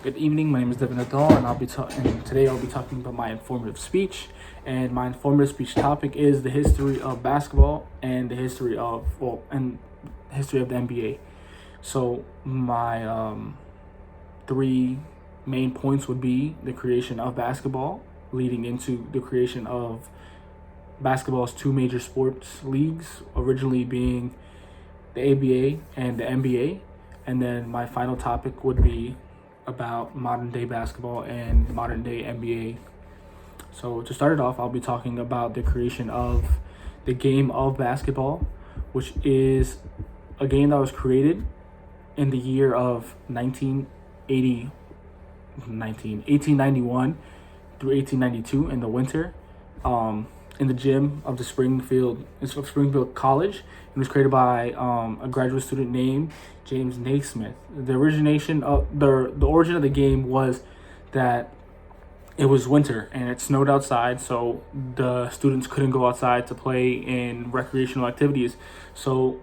Good evening. My name is Devin Adal, and today I'll be talking about my informative speech. And my informative speech topic is the history of basketball and the history of the NBA. So my three main points would be the creation of basketball, leading into the creation of basketball's two major sports leagues, originally being the ABA and the NBA. And then my final topic would be about modern day basketball and modern day NBA. So to start it off, I'll be talking about the creation of the game of basketball, which is a game that was created in the year of 1891 through 1892 in the winter, in the gym of the Springfield College. It was created by a graduate student named James Naismith. The origin of the game was that it was winter and it snowed outside, so the students couldn't go outside to play in recreational activities. So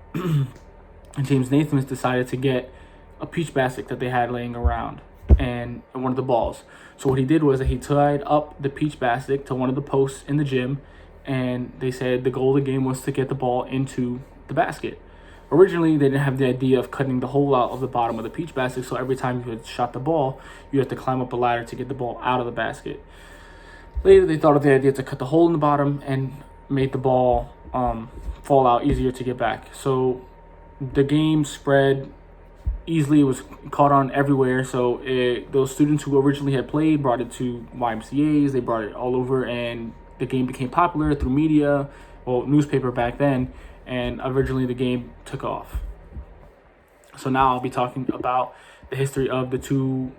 James Naismith decided to get a peach basket that they had laying around and one of the balls. So what he did was that he tied up the peach basket to one of the posts in the gym, and they said the goal of the game was to get the ball into the basket. Originally, they didn't have the idea of cutting the hole out of the bottom of the peach basket, so every time you had shot the ball, you had to climb up a ladder to get the ball out of the basket. Later, they thought of the idea to cut the hole in the bottom and made the ball fall out easier to get back. So the game spread easily. It was caught on everywhere. So those students who originally had played brought it to YMCAs. They brought it all over, and the game became popular through media, newspaper back then, and originally the game took off. So now I'll be talking about the history of the two,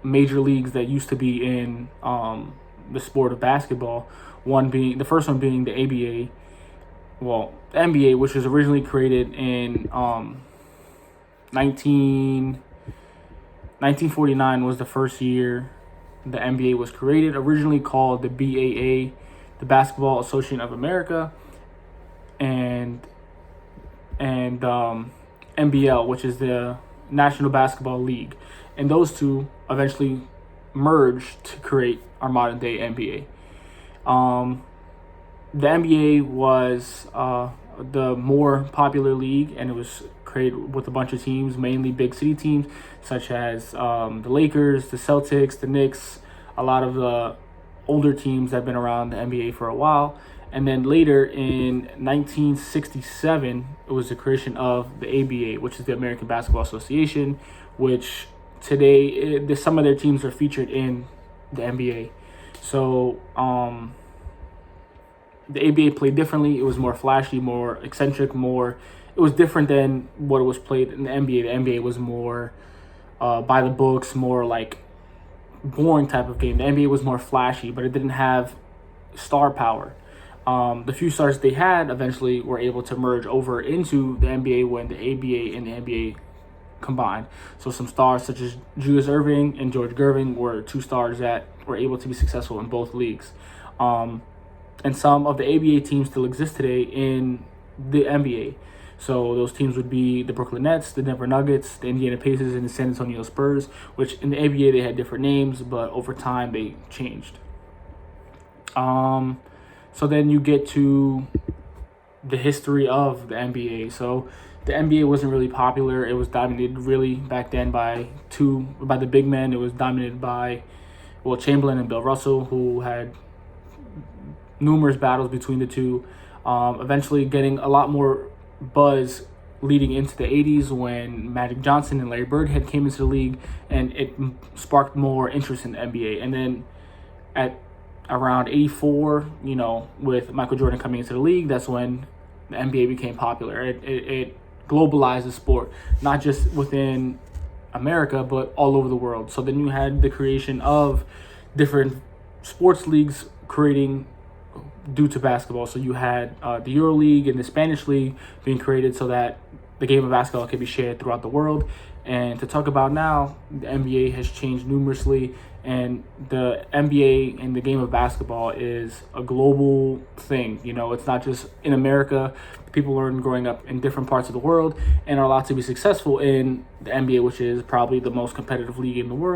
major leagues that used to be in the sport of basketball. The first one being the ABA, the NBA, which was originally created in 1949 was the first year the NBA was created, originally called the BAA, the Basketball Association of America, and NBL, which is the National Basketball League. And those two eventually merged to create our modern day NBA. The NBA was the more popular league, and it was created with a bunch of teams, mainly big city teams such as the Lakers, the Celtics, the Knicks, a lot of the older teams that have been around the NBA for a while. And then later in 1967, it was the creation of the ABA, which is the American Basketball Association, which today some of their teams are featured in the NBA. So the ABA played differently. It was more flashy, more eccentric, it was different than what it was played in the NBA. The NBA was more by the books, more like boring type of game. The NBA was more flashy, but it didn't have star power. The few stars they had eventually were able to merge over into the NBA when the ABA and the NBA combined. So some stars such as Julius Erving and George Gervin were two stars that were able to be successful in both leagues. And some of the ABA teams still exist today in the NBA. So those teams would be the Brooklyn Nets, the Denver Nuggets, the Indiana Pacers, and the San Antonio Spurs, which in the ABA they had different names, but over time they changed. So then you get to the history of the NBA. So the NBA wasn't really popular. It was dominated really back then by the big men. It was dominated by Chamberlain and Bill Russell, who had numerous battles between the two, eventually getting a lot more buzz leading into the 80s when Magic Johnson and Larry Bird had came into the league, and it sparked more interest in the NBA. And then at around 84, with Michael Jordan coming into the league, that's when the NBA became popular. It globalized the sport, not just within America, but all over the world. So then you had the creation of different sports leagues creating due to basketball. So you had the Euro League and the Spanish League being created so that the game of basketball can be shared throughout the world. And to talk about now, the NBA has changed numerously, and the NBA and the game of basketball is a global thing. You know, it's not just in America. People learn growing up in different parts of the world and are allowed to be successful in the NBA, which is probably the most competitive league in the world.